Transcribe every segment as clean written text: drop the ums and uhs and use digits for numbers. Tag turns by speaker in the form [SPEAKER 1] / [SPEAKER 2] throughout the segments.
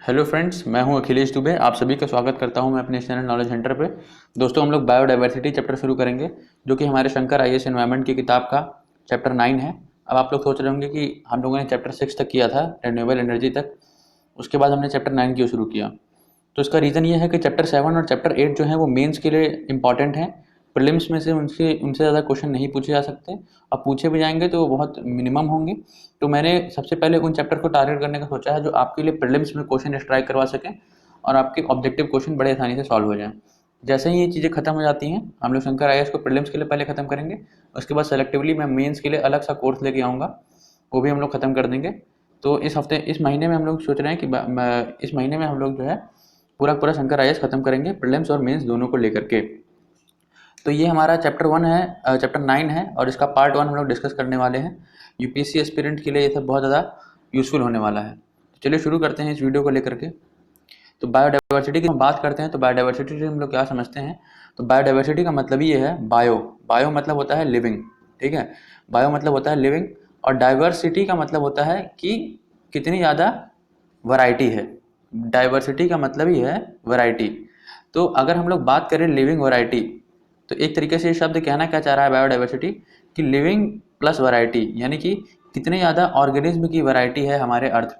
[SPEAKER 1] Hello friends, मैं हूं अखिलेश दुबे। आप सभी का स्वागत करता हूं मैं अपने चैनल नॉलेज हंटर पे। दोस्तों, हम लोग बायोडाइवर्सिटी चैप्टर शुरू करेंगे, जो कि हमारे शंकर आईएएस एनवायरनमेंट की किताब का चैप्टर 9 है। अब आप लोग सोच रहे होंगे कि हम लोगों ने चैप्टर 6 तक किया था, रिन्यूएबल एनर्जी तक, उसके बाद हमने चैप्टर 9 क्यों शुरू किया। तो इसका रीज़न ये है कि चैप्टर 7 और चैप्टर 8 जो है वो मेंस के लिए इंपॉर्टेंट हैं। प्रीलिम्स में से उनसे ज़्यादा क्वेश्चन नहीं पूछे जा सकते, अब पूछे भी जाएंगे तो वो बहुत मिनिमम होंगे। तो मैंने सबसे पहले उन चैप्टर को टारगेट करने का सोचा है जो आपके लिए प्रीलिम्स में क्वेश्चन स्ट्राइक करवा सकें और आपके ऑब्जेक्टिव क्वेश्चन बड़े आसानी से सॉल्व हो जाएं। जैसे ही ये चीज़ें खत्म हो जाती हैं, हम लोग शंकर आईएएस को प्रीलिम्स के लिए पहले खत्म करेंगे। उसके बाद सेलेक्टिवली मैं मेंस के लिए अलग सा कोर्स लेके आऊँगा, वो भी हम लोग खत्म कर देंगे। तो इस महीने में हम लोग सोच रहे हैं कि इस महीने में हम लोग जो है पूरा शंकर आईएएस खत्म करेंगे, प्रीलिम्स और मेंस दोनों को लेकर के। तो ये हमारा चैप्टर 1 है, चैप्टर 9 है, और इसका पार्ट 1 हम लोग डिस्कस करने वाले हैं। यूपीएससी एस्पिरेंट के लिए ये सब बहुत ज़्यादा यूज़फुल होने वाला है। तो चलिए शुरू करते हैं इस वीडियो को लेकर के। तो बायोडाइवर्सिटी की हम बात करते हैं तो बायोडाइवर्सिटी से हम लोग क्या समझते हैं। तो बायोडाइवर्सिटी का मतलब ही ये है बायो मतलब होता है लिविंग, ठीक है। बायो मतलब होता है लिविंग, और डाइवर्सिटी का मतलब होता है कि कितनी ज़्यादा वैरायटी है। डाइवर्सिटी का मतलब ही है वैरायटी। तो अगर हम लोग बात करें लिविंग वैरायटी, तो एक तरीके से ये शब्द कहना क्या चाह रहा है बायोडाइवर्सिटी, कि लिविंग प्लस वैरायटी, यानी कि कितने ज़्यादा ऑर्गेनिज्म की वैरायटी है हमारे अर्थ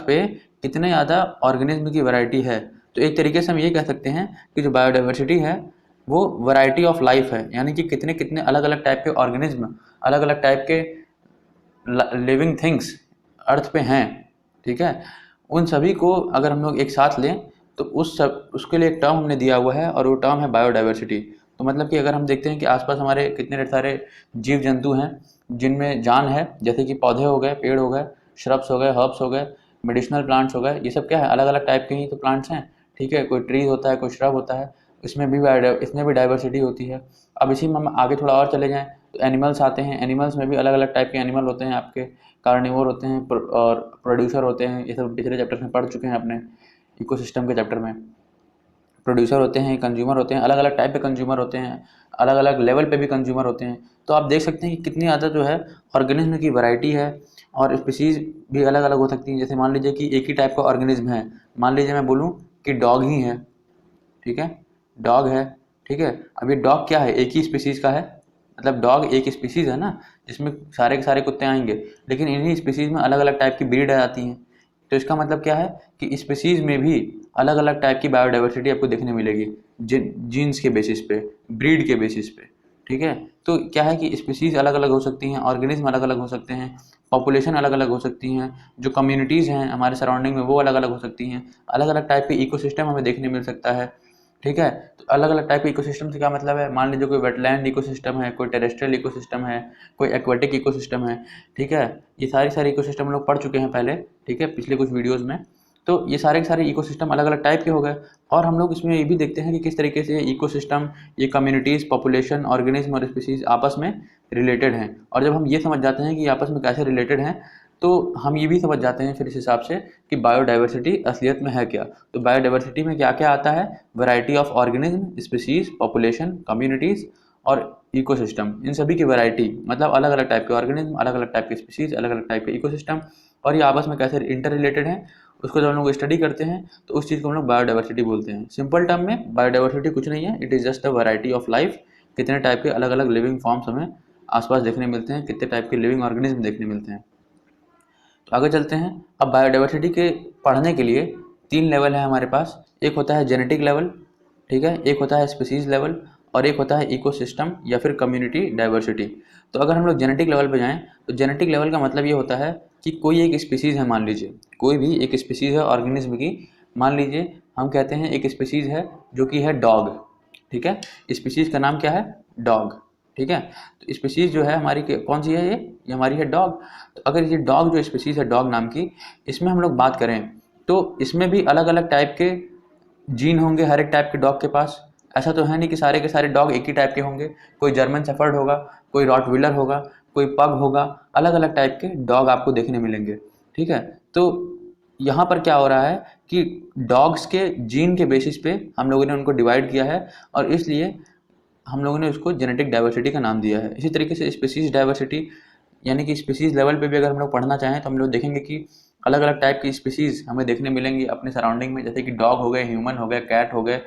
[SPEAKER 1] पे कितने ज़्यादा ऑर्गेनिज्म की वैरायटी है। तो एक तरीके से हम ये कह सकते हैं कि जो बायोडाइवर्सिटी है वो वैरायटी ऑफ लाइफ है, यानी कि कितने कितने अलग अलग टाइप के ऑर्गेनिज्म, अलग अलग टाइप के लिविंग थिंग्स अर्थ पे हैं, ठीक है। उन सभी को अगर हम लोग एक साथ लें तो उसके लिए एक टर्म हमने दिया हुआ है, और वो टर्म है बायोडाइवर्सिटी। तो मतलब कि अगर हम देखते हैं कि आसपास हमारे कितने सारे जीव जंतु हैं जिनमें जान है, जैसे कि पौधे हो गए, पेड़ हो गए, श्रब्स हो गए, हर्ब्स हो गए, मेडिसिनल प्लांट्स हो गए, ये सब क्या है, अलग अलग टाइप के ही तो प्लांट्स हैं, ठीक है। कोई ट्रीज होता है, कोई श्रब होता है, इसमें भी डाइवर्सिटी होती है। अब इसी में हम आगे थोड़ा और चले जाएँ तो एनिमल्स आते हैं। एनिमल्स में भी अलग अलग टाइप के एनिमल होते हैं, आपके कार्निवोर होते हैं और प्रोड्यूसर होते हैं। ये सब पिछले चैप्टर्स में पढ़ चुके हैं अपने इकोसिस्टम के चैप्टर में। प्रोड्यूसर होते हैं, कंज्यूमर होते हैं, अलग अलग टाइप के कंज्यूमर होते हैं, अलग अलग लेवल पे भी कंज्यूमर होते हैं। तो आप देख सकते हैं कि कितनी ज़्यादा जो है ऑर्गेनिज्म की वैरायटी है, और स्पीसीज़ भी अलग अलग हो सकती हैं। जैसे मान लीजिए कि एक ही टाइप का ऑर्गेनिज्म है, मान लीजिए मैं बोलूँ कि डॉग ही है, ठीक है, डॉग है, ठीक है। अब ये डॉग क्या है, एक ही स्पीसीज़ का है, मतलब डॉग एक स्पीसीज़ है ना, जिसमें सारे के सारे कुत्ते आएंगे, लेकिन इन्हीं स्पीसीज़ में अलग अलग टाइप की ब्रीड आ जाती हैं। तो इसका मतलब क्या है कि स्पीसीज़ में भी अलग अलग टाइप की बायोडाइवर्सिटी आपको देखने मिलेगी, जीन्स के बेसिस पे, ब्रीड के बेसिस पे, ठीक है। तो क्या है कि स्पीसीज़ अलग अलग हो सकती हैं, ऑर्गेनिज्म अलग अलग हो सकते हैं, पॉपुलेशन अलग अलग हो सकती हैं, जो कम्युनिटीज़ हैं हमारे सराउंडिंग में वो अलग अलग हो सकती हैं, अलग अलग टाइप के इकोसिस्टम हमें देखने मिल सकता है, ठीक है। तो अलग अलग टाइप के इकोसिस्टम से क्या मतलब है, मान लीजिए कोई वेटलैंड इकोसिस्टम है, कोई टेरेस्ट्रियल इकोसिस्टम है, कोई एक्वेटिक इकोसिस्टम है, ठीक है। ये सारे इकोसिस्टम हम लोग पढ़ चुके हैं पहले, ठीक है, पिछले कुछ वीडियोज़ में। तो ये सारे के सारे इकोसिस्टम अलग अलग टाइप के हो गए, और हम लोग इसमें ये भी देखते हैं कि किस तरीके से इकोसिस्टम, ये कम्युनिटीज़, पॉपुलेशन, ऑर्गेनिज्म और स्पीसीज आपस में रिलेटेड हैं। और जब हम ये समझ जाते हैं कि आपस में कैसे रिलेटेड हैं, तो हम ये भी समझ जाते हैं फिर इस हिसाब से कि बायोडाइवर्सिटी असलियत में है क्या। तो बायोडाइवर्सिटी में क्या क्या आता है, variety of organism, species, population, communities और इकोसिस्टम, इन सभी की वैरायटी, मतलब अलग अलग टाइप के ऑर्गेनिज्म, अलग अलग टाइप के स्पीसीज, अलग अलग टाइप के इकोसिस्टम, और ये आपस में कैसे इंटर रिलेटेड हैं, उसको जब हम लोग स्टडी करते हैं तो उस चीज़ को हम लोग बायोडाइवर्सिटी बोलते हैं। सिंपल टर्म में बायोडाइवर्सिटी कुछ नहीं है, it is just a variety of life. कितने टाइप के अलग अलग लिविंग फॉर्म्स हमें आसपास देखने मिलते हैं, कितने टाइप के लिविंग ऑर्गेनिज्म देखने मिलते हैं। तो आगे चलते हैं। अब बायोडाइवर्सिटी के पढ़ने के लिए 3 लेवल है हमारे पास। एक होता है जेनेटिक लेवल, ठीक है, एक होता है स्पीसीज लेवल, और एक होता है इकोसिस्टम या फिर कम्युनिटी डाइवर्सिटी। तो अगर हम लोग जेनेटिक लेवल पे जाएं तो जेनेटिक लेवल का मतलब ये होता है कि कोई एक स्पीसीज़ है, मान लीजिए कोई भी एक स्पीसीज़ है ऑर्गेनिज्म की, मान लीजिए हम कहते हैं एक स्पीसीज़ है जो कि है डॉग, ठीक है। स्पीसीज़ का नाम क्या है, डॉग, ठीक है। तो स्पीसीज़ जो है हमारी कौन सी है, ये हमारी है डॉग। तो अगर ये डॉग जो स्पीसीज़ है डॉग नाम की, इसमें हम लोग बात करें तो इसमें भी अलग अलग टाइप के जीन होंगे हर एक टाइप के डॉग के पास। ऐसा तो है नहीं कि सारे के सारे डॉग एक ही टाइप के होंगे। कोई जर्मन शेफर्ड होगा, कोई रॉटविलर होगा, कोई पग होगा, अलग अलग टाइप के डॉग आपको देखने मिलेंगे, ठीक है। तो यहाँ पर क्या हो रहा है कि डॉग्स के जीन के बेसिस पे हम लोगों ने उनको डिवाइड किया है, और इसलिए हम लोगों ने उसको जेनेटिक डाइवर्सिटी का नाम दिया है। इसी तरीके से स्पीसीज डाइवर्सिटी, यानी कि स्पीसीज लेवल पे भी अगर हम लोग पढ़ना चाहें तो हम लोग देखेंगे कि अलग अलग टाइप की स्पीसीज हमें देखने मिलेंगी अपने सराउंडिंग में, जैसे कि डॉग हो गए, ह्यूमन हो गए, कैट हो गए,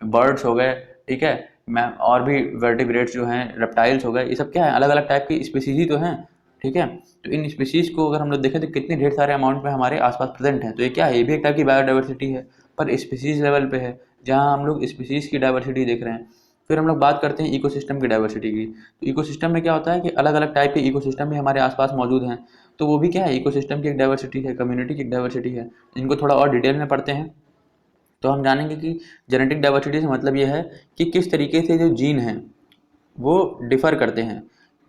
[SPEAKER 1] बर्ड्स हो गए, ठीक है, मैं और भी वर्टिब्रेट्स जो हैं, रेप्टाइल्स हो गए, ये सब क्या है, अलग अलग टाइप की स्पीसीज ही तो हैं, ठीक है। तो इन स्पीसीज को अगर हम लोग देखें तो कितने ढेर सारे अमाउंट में हमारे आसपास प्रेजेंट है, तो ये क्या है, ये भी एक टाइप की बायोडाइवर्सिटी है, पर स्पीसीज लेवल पे है, जहाँ हम लोग स्पीसीज की डाइवर्सिटी देख रहे हैं। फिर हम लोग बात करते हैं इकोसिस्टम की डाइवर्सिटी की। तो इकोसिस्टम में क्या होता है कि अलग अलग टाइप के इकोसिस्टम भी हमारे आसपास मौजूद हैं, तो वो भी क्या है, इकोसिस्टम की एक डाइवर्सिटी है, कम्युनिटी की एक डाइवर्सिटी है। इनको थोड़ा और डिटेल में पढ़ते हैं तो हम जानेंगे कि जेनेटिक डाइवर्सिटी से मतलब ये है कि किस तरीके से जो जीन हैं वो डिफ़र करते हैं,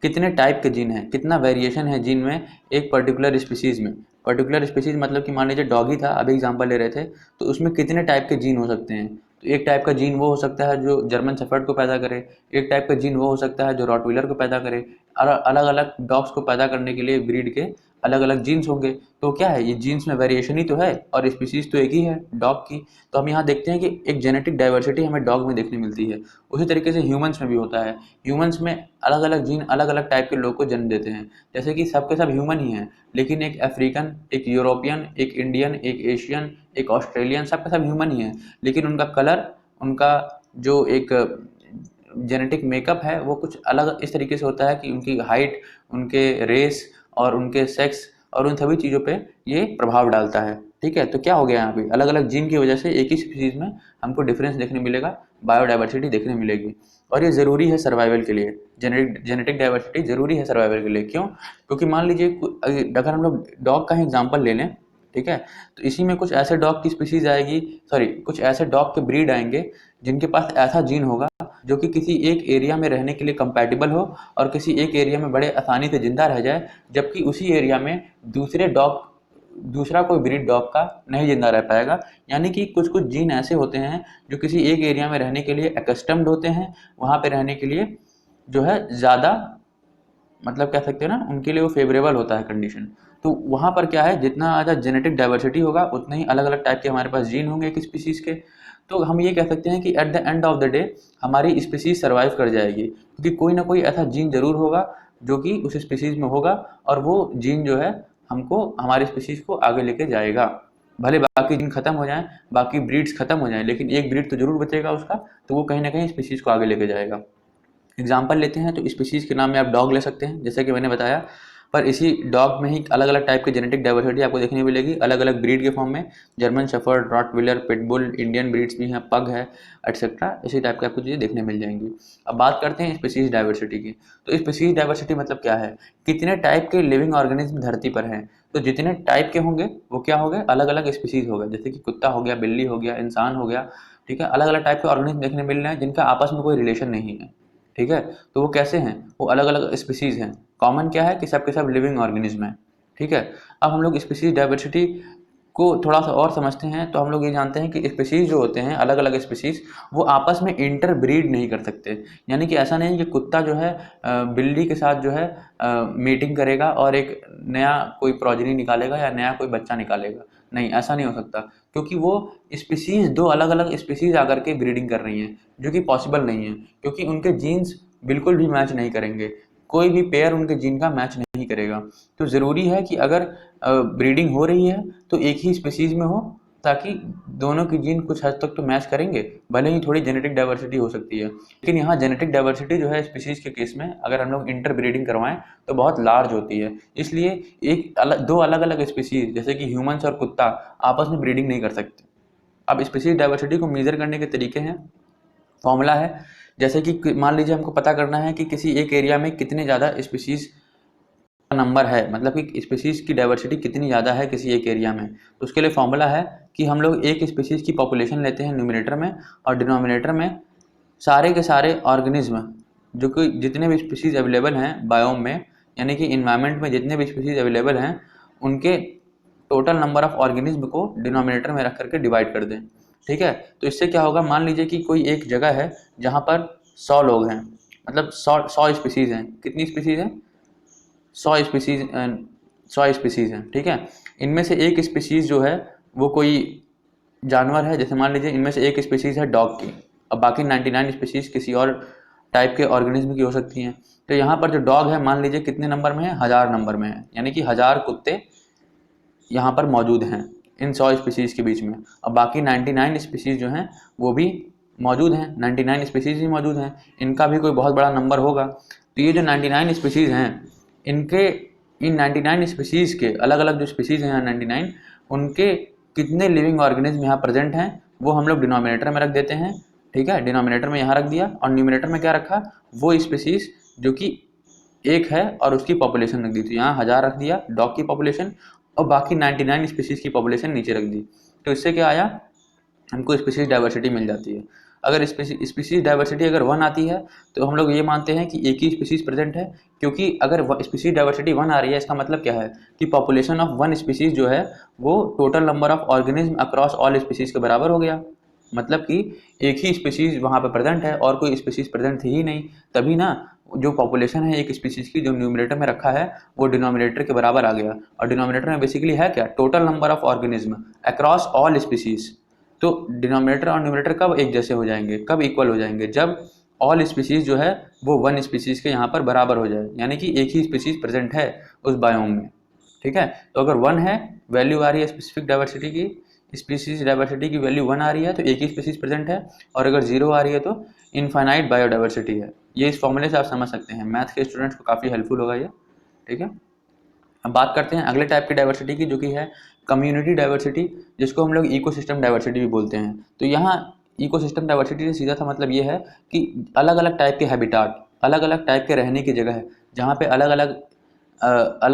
[SPEAKER 1] कितने टाइप के जीन हैं, कितना वेरिएशन है जीन में एक पर्टिकुलर स्पीसीज़ में। पर्टिकुलर स्पीसीज़ मतलब कि मान लीजिए डॉगी था, अभी एग्जांपल ले रहे थे, तो उसमें कितने टाइप के जीन हो सकते हैं। तो एक टाइप का जीन वो हो सकता है जो जर्मन शेफर्ड को पैदा करे, एक टाइप का जीन वो हो सकता है जो रॉटवीलर को पैदा करे। अलग अलग डॉग्स को पैदा करने के लिए ब्रीड के अलग अलग जीन्स होंगे। तो क्या है, ये जीन्स में वेरिएशन ही तो है और स्पीसीज़ तो एक ही है डॉग की। तो हम यहाँ देखते हैं कि एक जेनेटिक डाइवर्सिटी हमें डॉग में देखने मिलती है। उसी तरीके से ह्यूमंस में भी होता है। ह्यूमंस में अलग अलग जीन अलग अलग टाइप के लोग को जन्म देते हैं, जैसे कि सब के सब ह्यूमन ही हैं, लेकिन एक अफ्रीकन, एक यूरोपियन, एक इंडियन, एक एशियन, एक ऑस्ट्रेलियन, सब के सब ह्यूमन ही हैं, लेकिन उनका कलर, उनका जो एक जेनेटिक मेकअप है वो कुछ अलग इस तरीके से होता है कि उनकी हाइट, उनके रेस और उनके सेक्स और उन सभी चीज़ों पे ये प्रभाव डालता है, ठीक है। तो क्या हो गया यहाँ पे, अलग अलग जीन की वजह से एक ही स्पीसीज में हमको डिफरेंस देखने मिलेगा, बायोडाइवर्सिटी देखने मिलेगी, और ये ज़रूरी है सर्वाइवल के लिए। जेनेटिक डाइवर्सिटी ज़रूरी है सर्वाइवल के लिए। क्यों? क्योंकि मान लीजिए अगर हम लोग डॉग का ही एग्जाम्पल ले लें, ठीक है, तो इसी में कुछ ऐसे डॉग की स्पीसीज आएगी, सॉरी कुछ ऐसे डॉग के ब्रीड आएंगे जिनके पास ऐसा जीन होगा जो कि किसी एक एरिया में रहने के लिए कंपैटिबल हो और किसी एक एरिया में बड़े आसानी से जिंदा रह जाए, जबकि उसी एरिया में दूसरा कोई ब्रीड डॉग का नहीं जिंदा रह पाएगा। यानी कि कुछ कुछ जीन ऐसे होते हैं जो किसी एक एरिया में रहने के लिए एकस्टम्ड होते हैं, वहाँ पे रहने के लिए जो है ज़्यादा, मतलब कह सकते हैं ना, उनके लिए वो फेवरेबल होता है कंडीशन। तो वहाँ पर क्या है, जितना ज़्यादा जेनेटिक डाइवर्सिटी होगा उतने ही अलग अलग टाइप के हमारे पास जीन होंगे एक स्पीसीज़ के। तो हम ये कह सकते हैं कि at the end of the day हमारी स्पीसीज़ सर्वाइव कर जाएगी, क्योंकि कोई ना कोई ऐसा जीन जरूर होगा जो कि उस स्पीसीज़ में होगा, और वो जीन जो है हमको हमारी स्पीसीज़ को आगे लेके जाएगा। भले बाकी जीन खत्म हो जाएं, बाकी ब्रीड्स खत्म हो जाएं, लेकिन एक ब्रीड तो जरूर बचेगा उसका, तो वो कहीं ना कहीं स्पीसीज़ को आगे लेके जाएगा। एग्जाम्पल लेते हैं तो स्पीसीज़ के नाम में आप डॉग ले सकते हैं, जैसे कि मैंने बताया, पर इसी डॉग में ही अलग अलग टाइप के जेनेटिक डाइवर्सिटी आपको देखने मिलेगी, अलग अलग ब्रीड के फॉर्म में। German shepherd, Rottweiler, pitbull, Indian breeds भी हैं, पग है, एटसेट्रा, इसी टाइप की आपको चीज़ें देखने मिल जाएंगी। अब बात करते हैं स्पीसीज डाइवर्सिटी की। तो स्पीसीज डाइवर्सिटी मतलब क्या है, कितने टाइप के लिविंग ऑर्गेनिज्म धरती पर हैं। तो जितने टाइप के होंगे वो क्या हो गए, अलग अलग स्पीसीज हो गए, जैसे कि कुत्ता हो गया, बिल्ली हो गया, इंसान हो गया, ठीक है। अलग अलग टाइप के ऑर्गेनिज्म देखने मिल रहे हैं जिनका आपस में कोई रिलेशन नहीं है, ठीक है। तो वो कैसे हैं, वो अलग अलग स्पीसीज हैं। कॉमन क्या है कि सब के सब लिविंग ऑर्गेनिज्म हैं, ठीक है। अब हम लोग स्पीसीज डाइवर्सिटी को थोड़ा सा और समझते हैं, तो हम लोग ये जानते हैं कि स्पीसीज जो होते हैं, अलग अलग स्पीसीज, वो आपस में इंटर ब्रीड नहीं कर सकते। यानी कि ऐसा नहीं कि कुत्ता जो है बिल्ली के साथ जो है मीटिंग करेगा और एक नया कोई प्रोजेनी निकालेगा या नया कोई बच्चा निकालेगा, नहीं, ऐसा नहीं हो सकता, क्योंकि वो स्पीसीज दो अलग अलग स्पीसीज आकर के ब्रीडिंग कर रही हैं, जो कि पॉसिबल नहीं है, क्योंकि उनके जीन्स बिल्कुल भी मैच नहीं करेंगे, कोई भी पेयर उनके जीन का मैच नहीं करेगा। तो ज़रूरी है कि अगर ब्रीडिंग हो रही है तो एक ही स्पीसीज में हो, ताकि दोनों की जीन कुछ हद तक तो मैच करेंगे, भले ही थोड़ी जेनेटिक डाइवर्सिटी हो सकती है, लेकिन यहाँ जेनेटिक डाइवर्सिटी जो है स्पीसीज के केस में अगर हम लोग इंटर ब्रीडिंग करवाएं तो बहुत लार्ज होती है। इसलिए दो अलग अलग स्पीसीज जैसे कि ह्यूमंस और कुत्ता आपस में ब्रीडिंग नहीं कर सकते। अब स्पीसीज डाइवर्सिटी को मेजर करने के तरीके हैं, फॉर्मूला है, जैसे कि मान लीजिए हमको पता करना है कि किसी एक एरिया में कितने ज़्यादा स्पीसीज का नंबर है, मतलब कि स्पीसीज की डाइवर्सिटी कितनी ज़्यादा है किसी एक एरिया में। तो उसके लिए फॉर्मूला है कि हम लोग एक स्पीसीज की पॉपुलेशन लेते हैं न्यूमिनेटर में, और डिनोमिनेटर में सारे के सारे ऑर्गेनिज्म जो कि जितने भी स्पीसीज अवेलेबल हैं बायोम में, यानी कि इन्वायरमेंट में जितने भी स्पीसीज अवेलेबल हैं, उनके टोटल नंबर ऑफ ऑर्गेनिज्म को डिनोमिनेटर में रख करके डिवाइड कर दें, ठीक है। तो इससे क्या होगा, मान लीजिए कि कोई एक जगह है जहाँ पर 100 लोग हैं, मतलब 100 स्पीसीज हैं, कितनी स्पीसीज हैं, 100 स्पीसीज, 100 स्पीसीज हैं, ठीक है। इनमें से एक स्पीसीज जो है वो कोई जानवर है, जैसे मान लीजिए इनमें से एक स्पीसीज है डॉग की, अब बाकी 99 स्पीसीज किसी और टाइप के ऑर्गेनिज्म की हो सकती हैं। तो यहाँ पर जो डॉग है मान लीजिए कितने नंबर में है, 1000 नंबर में है, यानी कि 1000 कुत्ते यहाँ पर मौजूद हैं इन 100 स्पीसीज़ के बीच में, और बाकी 99 स्पीसीज़ जो हैं वो भी मौजूद हैं, 99 स्पीसीज़ भी मौजूद हैं, इनका भी कोई बहुत बड़ा नंबर होगा। तो ये जो 99 स्पीसीज़ हैं इनके इन 99 स्पीसीज़ के अलग अलग जो स्पीसीज़ हैं 99 उनके कितने लिविंग ऑर्गेनिज्म यहाँ प्रेजेंट हैं वो हम लोग डिनोमिनेटर में रख देते हैं। ठीक है, डिनोमिनेटर में यहाँ रख दिया और न्यूमिनेटर में क्या रखा, वो स्पीसीज़ जो कि एक है और उसकी पॉपुलेशन रख दी थी, यहाँ 1000 रख दिया डॉग की पॉपुलेशन और बाकी 99 स्पीसीज़ की पॉपुलेशन नीचे रख दी। तो इससे क्या आया, हमको स्पीसीज डाइवर्सिटी मिल जाती है। अगर स्पीसीज डाइवर्सिटी अगर 1 आती है तो हम लोग ये मानते हैं कि एक ही स्पीसीज प्रेजेंट है, क्योंकि अगर स्पीसीज डाइवर्सिटी 1 आ रही है इसका मतलब क्या है कि पॉपुलेशन ऑफ 1 स्पीसीज जो है वो total number of organism across all species के बराबर हो गया। मतलब कि एक ही स्पीसीज वहाँ पे प्रेजेंट है और कोई स्पीसीज प्रेजेंट थी ही नहीं, तभी ना जो पॉपुलेशन है एक स्पीसीज की जो न्यूमरेटर में रखा है वो डिनोमिनेटर के बराबर आ गया। और डिनोमिनेटर में बेसिकली है क्या, total number of organism across all species. तो डिनोमिनेटर और न्यूमरेटर कब एक जैसे हो जाएंगे, कब इक्वल हो जाएंगे, जब ऑल स्पीसीज जो है वो 1 स्पीसीज के यहाँ पर बराबर हो जाए, यानी कि एक ही स्पीसीज प्रेजेंट है उस बायोम में। ठीक है, तो अगर 1 है, वैल्यू आ रही है स्पेसिफिक डाइवर्सिटी की, स्पीसीज डाइवर्सिटी की वैल्यू 1 आ रही है तो एक ही स्पीसीज प्रेजेंट है, और अगर 0 आ रही है तो इनफाइनाइट बायोडाइवर्सिटी है। ये इस फॉर्मूले से आप समझ सकते हैं, मैथ के स्टूडेंट्स को काफ़ी हेल्पफुल होगा ये। ठीक है, अब बात करते हैं अगले टाइप की डाइवर्सिटी की, जो कि है कम्युनिटी डाइवर्सिटी, जिसको हम लोग इकोसिस्टम डाइवर्सिटी भी बोलते हैं। तो यहाँ इकोसिस्टम डाइवर्सिटी से सीधा सा मतलब ये है कि अलग अलग टाइप के हैबिटाट, अलग अलग टाइप के रहने की जगह है, जहाँ पे अलग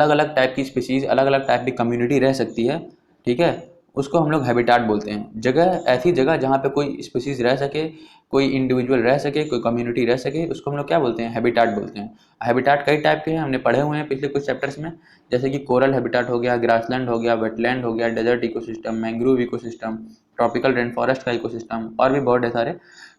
[SPEAKER 1] अलग टाइप की स्पीसीज, अलग अलग टाइप की कम्युनिटी रह सकती है। ठीक है, उसको हम लोग हैबिटाट बोलते हैं। जगह, ऐसी जगह जहाँ पे कोई स्पीसीज रह सके, कोई इंडिविजुअल रह सके, कोई कम्युनिटी रह सके, उसको हम लोग क्या बोलते हैं, हैबिटाट बोलते हैं। हैबिटाट कई टाइप के हैं, हमने पढ़े हुए हैं पिछले कुछ चैप्टर्स में, जैसे कि कोरल हैबिटाट हो गया, ग्रासलैंड हो गया, वेटलैंड हो गया, desert ecosystem, mangrove ecosystem, tropical rain forest का इकोसिस्टम, और भी बहुत है सारे।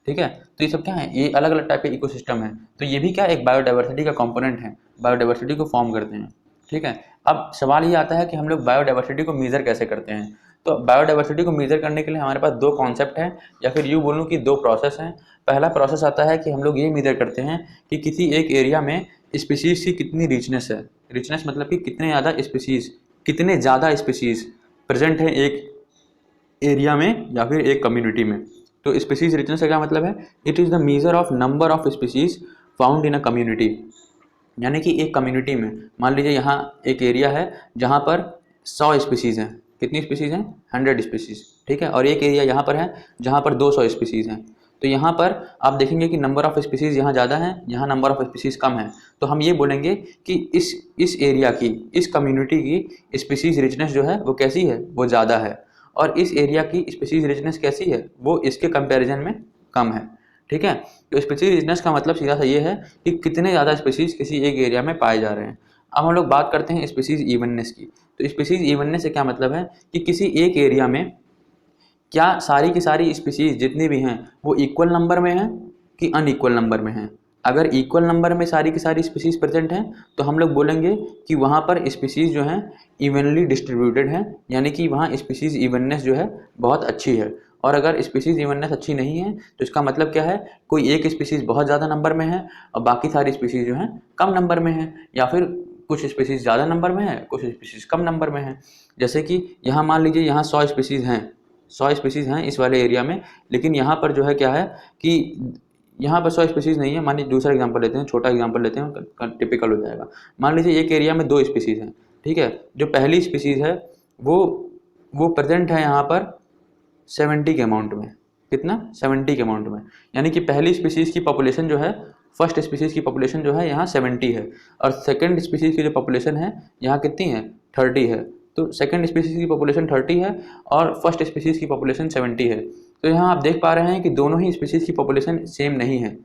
[SPEAKER 1] ठीक है, तो ये सब क्या है, ये अलग अलग टाइप के इकोसिस्टम है। तो ये भी क्या एक बायोडाइवर्सिटी का कंपोनेंट है, बायोडाइवर्सिटी को फॉर्म करते हैं। ठीक है, अब सवाल ये आता है कि हम लोग बायोडाइवर्सिटी को मेजर कैसे करते हैं। तो बायोडाइवर्सिटी को मेजर करने के लिए हमारे पास दो कॉन्सेप्ट हैं, या फिर यूँ बोलूँ कि दो प्रोसेस हैं। पहला प्रोसेस आता है कि हम लोग ये मेजर करते हैं कि किसी एक एरिया में स्पीसीज की कितनी रिचनेस है। रिचनेस मतलब कि कितने ज़्यादा स्पीसीज प्रेजेंट हैं एक एरिया में या फिर एक कम्युनिटी में। तो स्पीसीज रिचनेस का क्या मतलब है, it is the measure of number of species found in a community. यानी कि एक कम्युनिटी में मान लीजिए यहाँ एक एरिया है जहाँ पर 100 स्पीसीज़ हैं, कितनी स्पीसीज़ हैं, 100 स्पीसीज़। ठीक है, और एक एरिया यहाँ पर है जहाँ पर 200 स्पीसीज़ हैं। तो यहाँ पर आप देखेंगे कि नंबर ऑफ़ स्पीसीज़ यहाँ ज़्यादा है, यहाँ नंबर ऑफ़ स्पीसीज़ कम है। तो हम ये बोलेंगे कि इस एरिया की, इस कम्युनिटी की स्पीसीज़ रिचनेस जो है वो कैसी है, वो ज़्यादा है, और इस एरिया की स्पीसीज़ रिचनेस कैसी है, वो इसके कंपैरिजन में कम है। ठीक है, तो स्पीसीज रिचनेस का मतलब सीधा सा ये है कि कितने ज़्यादा स्पीसीज किसी एक एरिया में पाए जा रहे हैं। अब हम लोग बात करते हैं स्पीसीज इवननेस की। तो स्पीसीज इवननेस से क्या मतलब है कि किसी एक एरिया में क्या सारी की सारी स्पीसीज जितनी भी हैं वो इक्वल नंबर में हैं कि अनइक्वल नंबर में हैं। अगर इक्वल नंबर में सारी की सारी स्पीसीज प्रेजेंट हैं तो हम लोग बोलेंगे कि वहाँ पर स्पीसीज जो हैं इवनली डिस्ट्रीब्यूटेड हैं, यानी कि वहाँ स्पीसीज इवननेस जो है बहुत अच्छी है। और अगर स्पीसीज इवननेस अच्छी नहीं है तो इसका मतलब क्या है, कोई एक स्पीसीज बहुत ज़्यादा नंबर में है और बाकी सारी स्पीसीज जो हैं कम नंबर में है, या फिर कुछ स्पीसीज ज़्यादा नंबर में है, कुछ स्पीसीज कम नंबर में है। जैसे कि यहाँ मान लीजिए यहाँ 100 स्पीसीज हैं, 100 स्पीसीज हैं इस वाले एरिया में, लेकिन यहाँ पर जो है क्या है कि यहाँ पर 100 स्पीसीज नहीं है। मान लीजिए दूसरा एग्जांपल लेते हैं, छोटा एग्जांपल लेते हैं, टिपिकल हो जाएगा। मान लीजिए एक एरिया में 2 स्पीसीज हैं। ठीक है, जो पहली स्पीसीज है वो प्रेजेंट है यहाँ पर 70 के अमाउंट में। कितना, 70 के अमाउंट में, यानी कि पहली स्पीसीज की पॉपुलेशन जो है, फर्स्ट स्पीसीज की पॉपुलेशन जो है यहाँ 70 है, और सेकंड स्पीसीज की जो पॉपुलेशन है यहाँ कितनी है, 30 है। तो सेकंड स्पीसीज की पॉपुलेशन 30 है और फर्स्ट स्पीसीज की पॉपुलेशन 70 है। तो यहाँ आप देख पा रहे हैं कि दोनों ही स्पीसीज की पॉपुलेशन सेम नहीं है,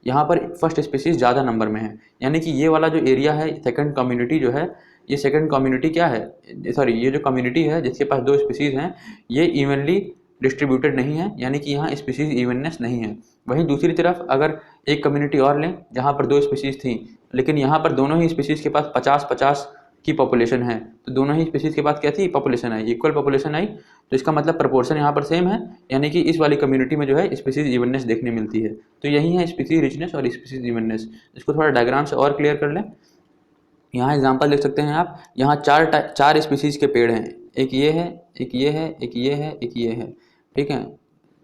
[SPEAKER 1] यहाँ पर फर्स्ट स्पीसीज ज़्यादा नंबर में है। यानी कि ये वाला जो एरिया है, सेकंड कम्युनिटी जो है, ये सेकंड कम्युनिटी क्या है, सॉरी ये जो कम्युनिटी है जिसके पास 2 स्पीसीज हैं ये इवनली डिस्ट्रीब्यूटेड नहीं है, यानी कि यहाँ स्पीसीज इवननेस नहीं है। वहीं दूसरी तरफ अगर एक कम्युनिटी और लें जहाँ पर 2 स्पीसीज थी, लेकिन यहाँ पर दोनों ही स्पीसीज के पास 50-50 की पॉपुलेशन है, तो दोनों ही स्पीसीज के पास क्या थी, पॉपुलेशन आई, इक्वल पॉपुलेशन आई। तो इसका मतलब प्रपोर्शन यहाँ पर सेम है, यानी कि इस वाली कम्युनिटी में जो है स्पीसीज इवननेस देखने मिलती है। तो यही है स्पीसीज रिचनेस और स्पीसीज इवननेस। इसको थोड़ा डायग्राम से और क्लियर कर लें। यहाँ एग्जांपल देख सकते हैं आप, यहाँ चार स्पीसीज के पेड़ हैं, एक ये है, एक ये है, एक ये है, एक ये है, ठीक है,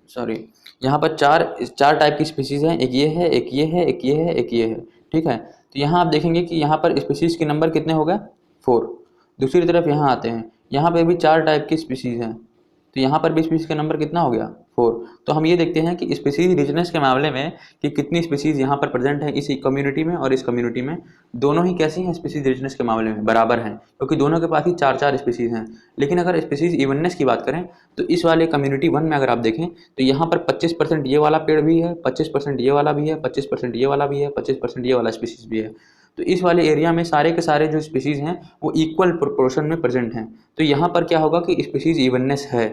[SPEAKER 1] सॉरी, यहाँ पर चार टाइप की स्पीसीज हैं, एक ये है, एक ये है, एक ये है, एक ये है, ठीक है। तो यहाँ आप देखेंगे कि यहाँ पर स्पीसीज के नंबर कितने हो गए, 4। दूसरी तरफ यहाँ आते हैं, यहाँ पे भी 4 टाइप की स्पीसीज हैं, तो यहाँ पर भी स्पीसीज का नंबर कितना हो गया, 4। तो हम ये देखते हैं कि स्पीसीज रिचनेस के मामले में कि कितनी स्पीसीज यहाँ पर प्रेजेंट है इस कम्युनिटी में और इस कम्युनिटी में, दोनों ही कैसी हैं स्पीसीज रिचनेस के मामले में बराबर हैं, क्योंकि दोनों के पास ही 4 स्पीसीज हैं। लेकिन अगर स्पीसीज इवननेस की बात करें तो इस वाले कम्युनिटी 1 में अगर आप देखें तो यहाँ पर 25% ये वाला पेड़ भी है, 25% ये वाला भी है, 25% ये वाला भी है, 25% ये वाला स्पीसीज भी है। तो इस वाले एरिया में सारे के सारे जो स्पीसीज हैं वो इक्वल प्रोपोर्शन में प्रेजेंट हैं। तो यहाँ पर क्या होगा कि स्पीसीज इवननेस है,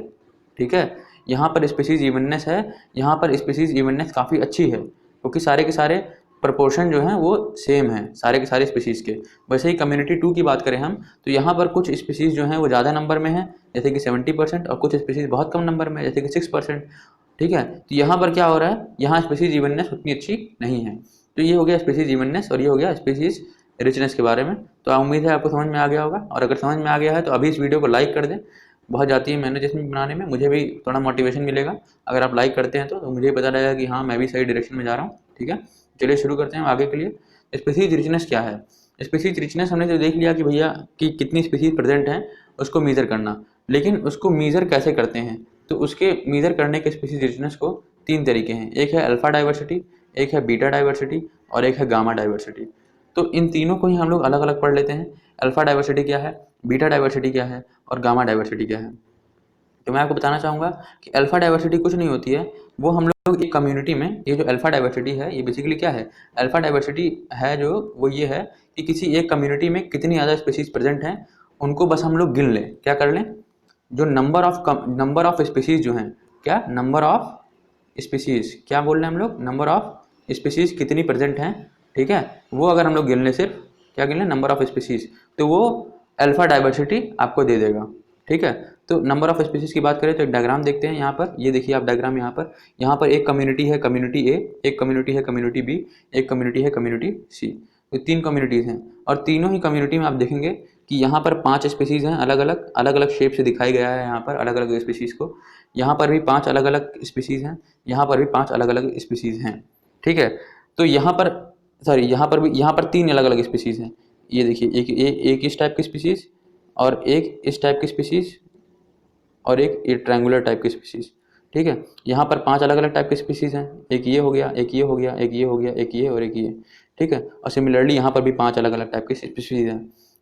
[SPEAKER 1] ठीक है, यहाँ पर स्पीसीज इवननेस है, यहाँ पर स्पीसीज इवननेस काफ़ी अच्छी है, क्योंकि सारे के सारे प्रपोर्शन जो हैं वो सेम है सारे के सारे स्पीसीज़ के। वैसे ही कम्युनिटी 2 की बात करें हम तो यहाँ पर कुछ स्पीसीज़ जो हैं वो ज़्यादा नंबर में हैं जैसे कि 70%, और कुछ स्पीसीज़ बहुत कम नंबर में जैसे कि 6%, ठीक है। तो यहाँ पर क्या हो रहा है, यहाँ स्पीसीज इवननेस उतनी अच्छी नहीं है। तो ये हो गया स्पीसीज इवननेस और ये हो गया स्पीसीज रिचनेस के बारे में। तो उम्मीद है आपको समझ में आ गया होगा, और अगर समझ में आ गया है तो अभी इस वीडियो को लाइक कर दें, बहुत जाती है मेहनत इसमें बनाने में, मुझे भी थोड़ा मोटिवेशन मिलेगा अगर आप लाइक करते हैं तो मुझे पता लगेगा कि हाँ मैं भी सही डायरेक्शन में जा रहा हूँ, ठीक है। चलिए शुरू करते हैं आगे के लिए। स्पीसीज रिचनेस क्या है, स्पीसीज रिचनेस हमने जो देख लिया कि भैया कि कितनी स्पीसीज प्रेजेंट हैं उसको मीज़र करना, लेकिन उसको मीज़र कैसे करते हैं, तो उसके मीज़र करने के स्पीसीज रिचनेस को 3 तरीके हैं, एक है अल्फा डाइवर्सिटी, एक है बीटा डाइवर्सिटी और एक है गामा डाइवर्सिटी। तो इन तीनों को ही हम लोग अलग अलग पढ़ लेते हैं, अल्फा डाइवर्सिटी क्या है, बीटा डाइवर्सिटी क्या है और गामा डाइवर्सिटी क्या है। तो मैं आपको बताना चाहूँगा कि अल्फा डाइवर्सिटी कुछ नहीं होती है, वो हम लोग एक कम्युनिटी में, ये जो अल्फा डाइवर्सिटी है ये बेसिकली क्या है, अल्फा डाइवर्सिटी है जो वो ये है कि किसी एक कम्युनिटी में कितनी ज़्यादा स्पीसीज प्रेजेंट हैं उनको बस हम लोग गिन लें, क्या कर लें, जो नंबर ऑफ स्पीसीज जो हैं, क्या नंबर ऑफ स्पीसीज, क्या बोल रहे हैं हम लोग, नंबर ऑफ स्पीसीज कितनी प्रेजेंट हैं, ठीक है, वो अगर हम लोग गिन लें, सिर्फ क्या गिन लें, नंबर ऑफ स्पीसीज, तो वो अल्फा डाइवर्सिटी आपको दे देगा, ठीक है। तो नंबर ऑफ स्पीसीज की बात करें तो एक डायग्राम देखते हैं यहाँ पर, ये देखिए आप डायग्राम यहाँ पर एक कम्युनिटी है कम्युनिटी ए, एक कम्युनिटी है कम्युनिटी बी, एक कम्युनिटी है कम्युनिटी सी, तो 3 कम्युनिटीज़ हैं, और तीनों ही कम्युनिटी में आप देखेंगे कि यहाँ पर 5 स्पीसीज़ हैं, अलग अलग शेप से दिखाई गया है यहाँ पर अलग अलग स्पीसीज़ को, यहाँ पर भी 5 अलग अलग स्पीसीज़ हैं, यहाँ पर भी 5 अलग अलग स्पीसीज़ हैं, ठीक है। तो यहाँ पर यहाँ पर 3 अलग अलग स्पीसीज़ हैं, ये देखिए एक इस टाइप की स्पीसीज़ और एक इस टाइप की स्पीसीज़ और एक ये ट्रायंगुलर टाइप की स्पीसीज़, ठीक है। यहाँ पर 5 अलग अलग टाइप की स्पीसीज़ हैं, एक ये हो गया, एक ये हो गया, एक ये हो गया, एक ये और एक ये, ठीक है। और सिमिलरली यहाँ पर भी 5 अलग अलग टाइप की स्पीसीज़ हैं,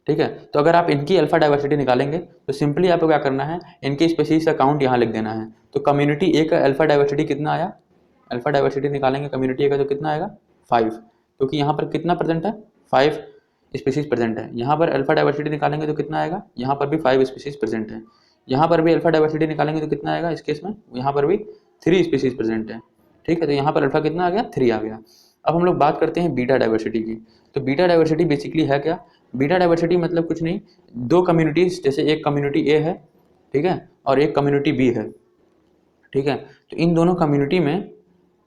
[SPEAKER 1] ठीक है। तो अगर आप इनकी अल्फा डाइवर्सिटी निकालेंगे तो सिंपली आपको क्या करना है, इनकी स्पीसीज का काउंट यहाँ लिख देना है। तो कम्युनिटी ए का अल्फा डाइवर्सिटी कितना आया, अल्फा डाइवर्सिटी निकालेंगे कम्युनिटी ए का तो कितना आएगा 5, क्योंकि यहाँ पर कितना प्रेजेंट है 5 स्पीसीज प्रेजेंट है। यहाँ पर अल्फा डाइवर्सिटी निकालेंगे तो कितना आएगा, यहाँ पर भी 5 स्पीसीज प्रेजेंट है। यहाँ पर भी अल्फा डाइवर्सिटी निकालेंगे तो कितना आएगा, इस केस में यहाँ पर भी 3 स्पीसीज प्रेजेंट है, ठीक है। तो यहाँ पर अल्फा कितना आ गया, 3 आ गया। अब हम लोग बात करते हैं बीटा डाइवर्सिटी की। तो बीटा डाइवर्सिटी बेसिकली है क्या, बीटा डाइवर्सिटी मतलब कुछ नहीं, 2 कम्युनिटीज़, जैसे एक कम्युनिटी ए है, ठीक है, और एक कम्युनिटी बी है, ठीक है। तो इन दोनों कम्युनिटी में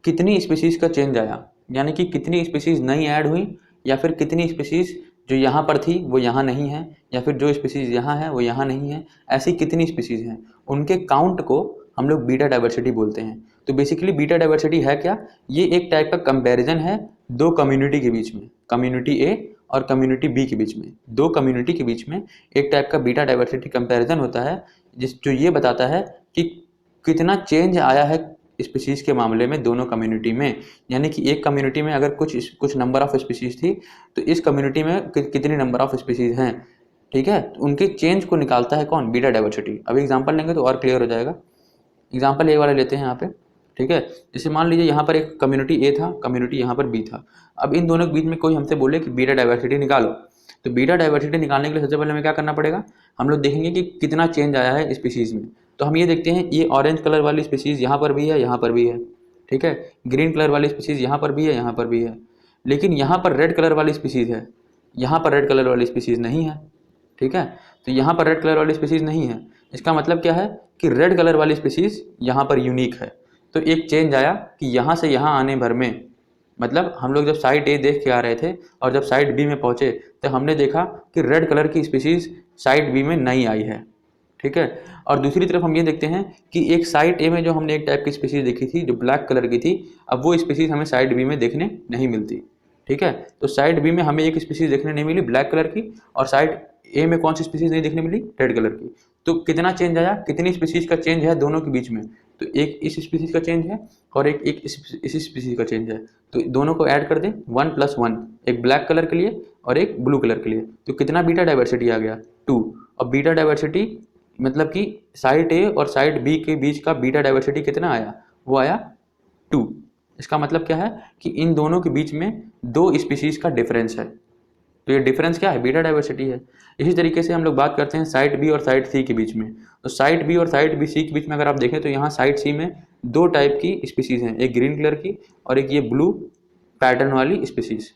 [SPEAKER 1] कितनी स्पीसीज का चेंज आया, यानी कि कितनी स्पीसीज नई ऐड हुई, या फिर कितनी स्पीसीज जो यहाँ पर थी वो यहाँ नहीं है, या फिर जो स्पीसीज यहाँ है वो यहाँ नहीं है, ऐसी कितनी स्पीसीज हैं, उनके काउंट को हम लोग बीटा डाइवर्सिटी बोलते हैं। तो बेसिकली बीटा डाइवर्सिटी है क्या, ये एक टाइप का कंपैरिजन है 2 कम्युनिटी के बीच में, कम्युनिटी ए और कम्युनिटी बी के बीच में, 2 कम्युनिटी के बीच में एक टाइप का बीटा डाइवर्सिटी कंपैरिजन होता है, जो ये बताता है कि कितना चेंज आया है स्पीसीज के मामले में दोनों कम्युनिटी में। यानी कि एक कम्युनिटी में अगर कुछ नंबर ऑफ स्पीसीज थी तो इस कम्युनिटी में कितनी नंबर ऑफ स्पीसीज हैं, ठीक है। तो उनके चेंज को निकालता है कौन, बीटा डाइवर्सिटी। अभी एग्जांपल लेंगे तो और क्लियर हो जाएगा। एग्जांपल ए वाला लेते हैं यहाँ पे, ठीक है। जैसे मान लीजिए यहाँ पर एक कम्युनिटी ए था, कम्युनिटी यहाँ पर बी था। अब इन दोनों के बीच में कोई हमसे बोले कि बीटा डाइवर्सिटी निकालो, तो बीटा डाइवर्सिटी निकालने के लिए सबसे पहले हमें क्या करना पड़ेगा, हम लोग देखेंगे कि कितना चेंज आया है स्पीसीज में। तो हम ये देखते हैं, ये ऑरेंज कलर वाली स्पीसीज यहाँ पर भी है, यहाँ पर भी है, ठीक है। ग्रीन कलर वाली स्पीसीज यहाँ पर भी है, यहाँ पर भी है, लेकिन यहाँ पर रेड कलर वाली स्पीसीज है, यहाँ पर रेड कलर वाली स्पीसीज नहीं है, ठीक है। तो यहाँ पर रेड कलर वाली स्पीसीज नहीं है, इसका मतलब क्या है कि रेड कलर वाली स्पीसीज यहाँ पर यूनिक है। तो एक चेंज आया कि यहाँ से यहाँ आने भर में, मतलब हम लोग जब साइड ए देख के आ रहे थे और जब साइड बी में पहुँचे तो हमने देखा कि रेड कलर की स्पीसीज साइड बी में नहीं आई है, ठीक है। और दूसरी तरफ हम ये देखते हैं कि एक साइट ए में जो हमने एक टाइप की स्पीसीज देखी थी जो ब्लैक कलर की थी, अब वो स्पीसीज हमें साइड बी में देखने नहीं मिलती। ठीक है, तो साइड बी में हमें एक स्पीसीज देखने नहीं मिली ब्लैक कलर की, और साइड ए में कौन सी स्पीसीज नहीं देखने मिली, रेड कलर की। तो कितना चेंज आया, कितनी स्पीसीज का चेंज है दोनों के बीच में, तो एक इस स्पीसीज का चेंज है और एक इस स्पीसीज का चेंज है। तो दोनों को ऐड कर दें, 1 + 1, एक ब्लैक कलर के लिए और एक ब्लू कलर के लिए, तो कितना बीटा डाइवर्सिटी आ गया, 2। और बीटा डाइवर्सिटी मतलब कि साइड ए और साइड बी के बीच का बीटा डाइवर्सिटी कितना आया, वो आया 2। इसका मतलब क्या है कि इन दोनों के बीच में 2 स्पीशीज का डिफरेंस है, तो ये डिफरेंस क्या है, बीटा डाइवर्सिटी है। इसी तरीके से हम लोग बात करते हैं साइड बी और साइड सी के बीच में। तो साइड बी और साइड बी सी के बीच में अगर आप देखें तो यहाँ साइड सी में 2 टाइप की स्पीशीज हैं, एक ग्रीन कलर की और एक ये ब्लू पैटर्न वाली स्पीशीज।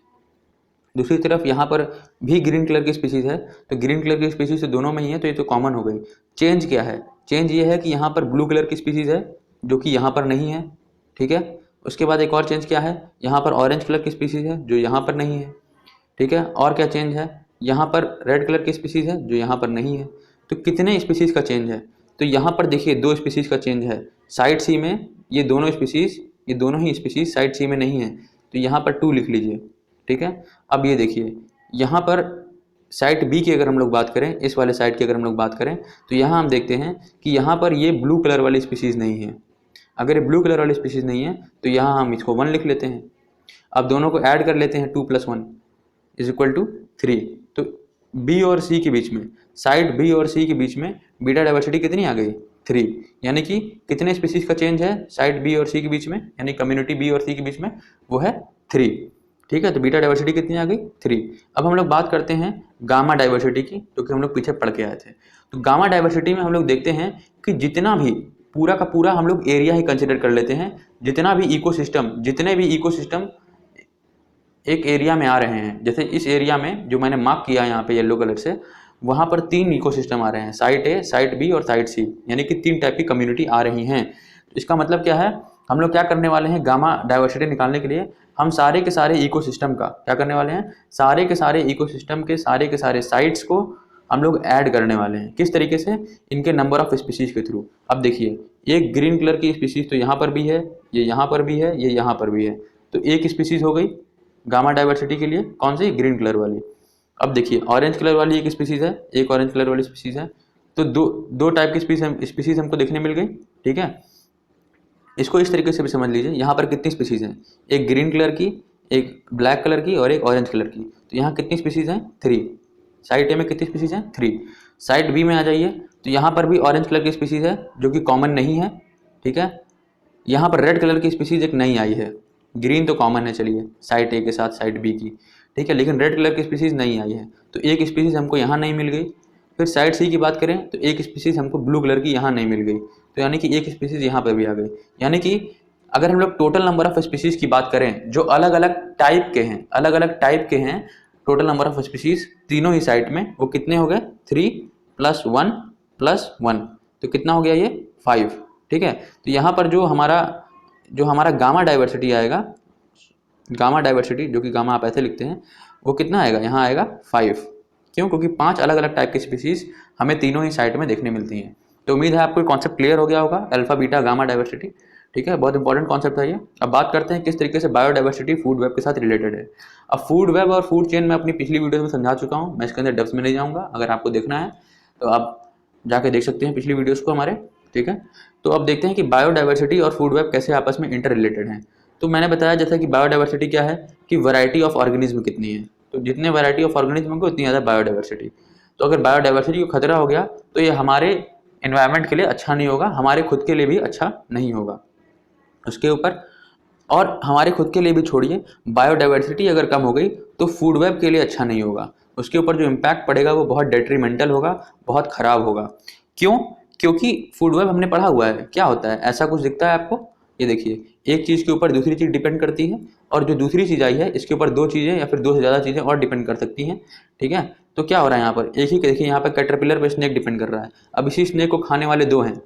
[SPEAKER 1] दूसरी तरफ यहाँ पर भी ग्रीन कलर की स्पीशीज है, तो ग्रीन कलर की स्पीशीज तो दोनों में ही है, तो ये तो कॉमन हो गई। चेंज क्या है, चेंज ये है कि यहाँ पर ब्लू कलर की स्पीशीज है जो कि यहाँ पर नहीं है। ठीक है, उसके बाद एक और चेंज क्या है, यहाँ पर ऑरेंज कलर की स्पीशीज है जो यहाँ पर नहीं है। ठीक है, और क्या चेंज है, यहाँ पर रेड कलर की स्पीशीज है जो यहाँ पर नहीं है। तो कितने स्पीशीज का चेंज है, तो यहाँ पर देखिए 2 स्पीशीज का चेंज है साइड सी में, ये दोनों ही स्पीशीज साइड सी में नहीं है, तो यहाँ पर 2 लिख लीजिए। ठीक है, अब ये देखिए यहाँ पर साइड बी की अगर हम लोग बात करें, इस वाले साइड की अगर हम लोग बात करें, तो यहाँ हम देखते हैं कि यहाँ पर ये ब्लू कलर वाली स्पीशीज नहीं है। अगर ये ब्लू कलर वाली स्पीशीज नहीं है तो यहाँ हम इसको 1 लिख लेते हैं। अब दोनों को ऐड कर लेते हैं, 2 + 1 = 3। तो बी और सी के बीच में, साइड बी और सी के बीच में बीटा डाइवर्सिटी कितनी आ गई, 3। यानी कि कितने स्पीशीज का चेंज है साइड बी और सी के बीच में, यानी कम्युनिटी बी और सी के बीच में, वो है 3। ठीक है, तो बीटा डाइवर्सिटी कितनी आ गई, 3। अब हम लोग बात करते हैं गामा डाइवर्सिटी की, जो कि हम लोग पीछे पढ़ के आए थे। तो गामा डाइवर्सिटी में हम लोग देखते हैं कि जितना भी पूरा का पूरा हम लोग एरिया ही कंसिडर कर लेते हैं, जितना भी इकोसिस्टम एक एरिया में आ रहे हैं, जैसे इस एरिया में जो मैंने मार्क किया यहाँ पे येलो कलर से, वहाँ पर 3 इकोसिस्टम आ रहे हैं, साइड ए, साइड बी और साइड सी, यानी कि 3 टाइप की कम्युनिटी आ रही हैं। तो इसका मतलब क्या है, हम लोग क्या करने वाले हैं, गामा डाइवर्सिटी निकालने के लिए हम सारे के सारे इकोसिस्टम का क्या करने वाले हैं, सारे के सारे इकोसिस्टम के सारे साइट्स को हम लोग ऐड करने वाले हैं। किस तरीके से, इनके नंबर ऑफ स्पीशीज के थ्रू। अब देखिए एक ग्रीन कलर की स्पीशीज तो यहाँ पर भी है, ये यहाँ पर भी है, ये यहाँ पर भी है, तो एक स्पीशीज हो गई गामा डाइवर्सिटी के लिए, कौन सी, ग्रीन कलर वाली। अब देखिए ऑरेंज कलर वाली एक स्पीशीज है, एक ऑरेंज कलर वाली स्पीशीज है, तो दो टाइप की स्पीशीज हमको देखने मिल गई। ठीक है, इसको इस तरीके से भी समझ लीजिए, यहाँ पर कितनी स्पीशीज हैं, एक ग्रीन कलर की, एक ब्लैक कलर की और एक ऑरेंज कलर की, तो यहाँ कितनी स्पीशीज हैं, 3। साइड ए में कितनी स्पीशीज हैं, 3। साइड बी में आ जाइए, तो यहाँ पर भी ऑरेंज कलर की स्पीशीज है जो कि कॉमन नहीं है। ठीक है, यहाँ पर रेड कलर की स्पीशीज एक नई आई है, ग्रीन तो कॉमन है चलिए साइड ए के साथ साइड बी की। ठीक है, लेकिन रेड कलर की स्पीशीज नहीं आई है, तो एक स्पीशीज हमको यहाँ नहीं मिल गई। फिर साइड सी की बात करें तो एक स्पीशीज हमको ब्लू कलर की यहाँ नहीं मिल गई, तो यानी कि एक स्पीशीज यहाँ पर भी आ गई। यानी कि अगर हम लोग टोटल नंबर ऑफ स्पीशीज की बात करें जो अलग अलग टाइप के हैं, टोटल नंबर ऑफ स्पीशीज तीनों ही साइड में, वो कितने हो गए, 3 + 1 + 1, तो कितना हो गया ये, 5। ठीक है, तो यहाँ पर जो हमारा गामा डाइवर्सिटी आएगा, गामा डाइवर्सिटी जो कि गामा आप ऐसे लिखते हैं, वो कितना आएगा, यहाँ आएगा 5। क्यों, क्योंकि 5 अलग अलग टाइप की स्पीशीज हमें तीनों ही साइड में देखने मिलती हैं। तो उम्मीद है आपको कॉन्सेप्ट क्लियर हो गया होगा, अल्फा बीटा गामा डाइवर्सिटी। ठीक है, बहुत इंपॉर्टेंट कॉन्सेप्ट है ये। अब बात करते हैं किस तरीके से बायोडाइवर्सिटी फूड वेब के साथ रिलेटेड है। अब फूड वेब और फूड चेन मैं अपनी पिछली वीडियो में समझा चुका हूँ, मैं इसके अंदर डेप्थ में नहीं जाऊँगा। अगर आपको देखना है तो आप जाके देख सकते हैं पिछली वीडियोज़ को हमारे। ठीक है, तो अब देखते हैं कि बायोडाइवर्सिटी और फूड वेब कैसे आपस में इंटर रिलेटेड हैं। तो मैंने बताया जैसा कि बायोडाइवर्सिटी क्या है कि वैरायटी ऑफ ऑर्गेनिज्म कितनी है, तो जितने वैरायटी ऑफ ऑर्गेनिज्म होंगे उतनी ज़्यादा बायोडाइवर्सिटी। तो अगर बायोडाइवर्सिटी को खतरा हो गया तो ये हमारे एनवायरनमेंट के लिए अच्छा नहीं होगा, हमारे खुद के लिए भी अच्छा नहीं होगा उसके ऊपर। और हमारे खुद के लिए भी छोड़िए, बायोडाइवर्सिटी अगर कम हो गई तो फूड वेब के लिए अच्छा नहीं होगा, उसके ऊपर जो इम्पैक्ट पड़ेगा वो बहुत डेट्रीमेंटल होगा, बहुत ख़राब होगा। क्यों, क्योंकि फूड वेब हमने पढ़ा हुआ है क्या होता है, ऐसा कुछ दिखता है आपको, ये देखिए एक चीज़ के ऊपर दूसरी चीज़ डिपेंड करती है, और जो दूसरी चीज़ आई है इसके ऊपर 2 चीज़ें या फिर 2 से ज़्यादा चीज़ें और डिपेंड कर सकती हैं। ठीक है, तो क्या हो रहा है यहाँ पर, एक ही देखिए यहाँ पर कैटरपिलर पे स्नेक डिपेंड कर रहा है, अब इसी स्नेक को खाने वाले 2 हैं।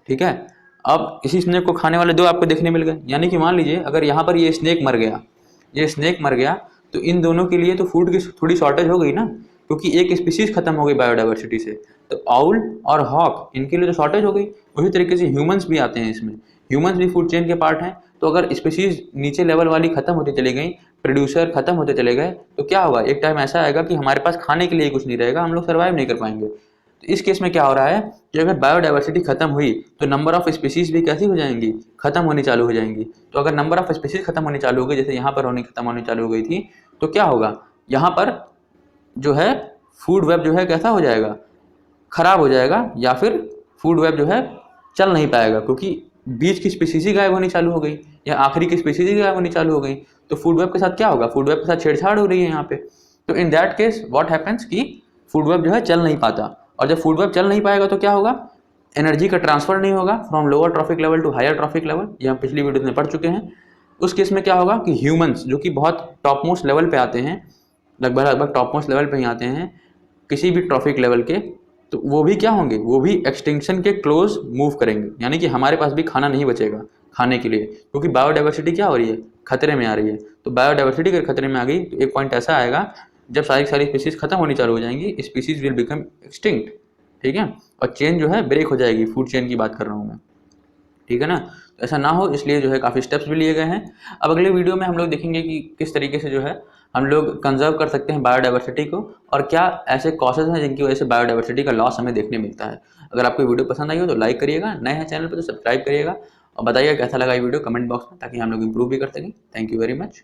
[SPEAKER 1] ठीक है, अब इसी स्नेक को खाने वाले 2 आपको देखने मिल गए, यानी कि मान लीजिए अगर यहाँ पर ये स्नेक मर गया तो इन दोनों के लिए तो फूड की थोड़ी शॉर्टेज हो गई ना, क्योंकि एक स्पीशीज खत्म हो गई बायोडाइवर्सिटी से। तो आउल और हॉक इनके लिए तो शॉर्टेज हो गई। उसी तरीके से ह्यूमंस भी आते हैं इसमें, ह्यूमंस भी फूड चेन के पार्ट हैं। तो अगर स्पीसीज नीचे लेवल वाली खत्म होती चली गई, प्रोड्यूसर खत्म होते चले गए, तो क्या होगा, एक टाइम ऐसा आएगा कि हमारे पास खाने के लिए कुछ नहीं रहेगा, हम लोग सर्वाइव नहीं कर पाएंगे। तो इस केस में क्या हो रहा है कि अगर बायोडाइवर्सिटी खत्म हुई तो नंबर ऑफ स्पीसीज भी कैसी हो जाएंगी, खत्म होनी चालू हो जाएंगी। तो अगर नंबर ऑफ स्पीसीज खत्म होनी चालू हो गई, जैसे यहाँ पर खत्म होनी चालू हो गई थी, तो क्या होगा, यहाँ पर जो है फूड वेब जो है कैसा हो जाएगा, खराब हो जाएगा, या फिर फूड वेब जो है चल नहीं पाएगा, क्योंकि बीच की स्पीसीज ही गायब होनी चालू हो गई या आखिरी की स्पीसीज ही गायब होनी चालू हो गई। तो फूड वेब के साथ क्या होगा, फूड वेब के साथ छेड़छाड़ हो रही है यहाँ पे। तो in that case what happens कि फूड वेब जो है चल नहीं पाता, और जब फूड वेब चल नहीं पाएगा तो क्या होगा, एनर्जी का ट्रांसफर नहीं होगा from lower trophic level to higher trophic level, ये हम पिछली वीडियो में पढ़ चुके हैं। उस केस में क्या होगा कि ह्यूमंस जो कि बहुत टॉप मोस्ट लेवल पे आते हैं, लगभग टॉप मोस्ट लेवल पे ही आते हैं किसी भी ट्रॉफिक लेवल के, तो वो भी क्या होंगे, वो भी एक्सटिंक्शन के क्लोज मूव करेंगे, यानी कि हमारे पास भी खाना नहीं बचेगा खाने के लिए, क्योंकि बायोडाइवर्सिटी क्या हो रही है, खतरे में आ रही है। तो बायोडाइवर्सिटी अगर खतरे में आ गई तो एक पॉइंट ऐसा आएगा जब सारी स्पीसीज खत्म होनी चालू हो जाएंगी, स्पीसीज विल बिकम एक्सटिंक्ट, ठीक है, और चेन जो है ब्रेक हो जाएगी, फूड चेन की बात कर रहा हूँ मैं, ठीक है ना। तो ऐसा ना हो इसलिए जो है काफ़ी स्टेप्स भी लिए गए हैं। अब अगले वीडियो में हम लोग देखेंगे कि किस तरीके से जो है हम लोग कंजर्व कर सकते हैं बायोडाइवर्सिटी को, और क्या ऐसे कॉसेज हैं जिनकी वजह से बायोडाइवर्सिटी का लॉस हमें देखने मिलता है। अगर आपको वीडियो पसंद आई हो तो लाइक करिएगा, नए हैं चैनल पर तो सब्सक्राइब करिएगा, और बताइएगा कैसा लगा ये वीडियो कमेंट बॉक्स में, ताकि हम लोग इंप्रूव भी कर सकें। Thank you very much.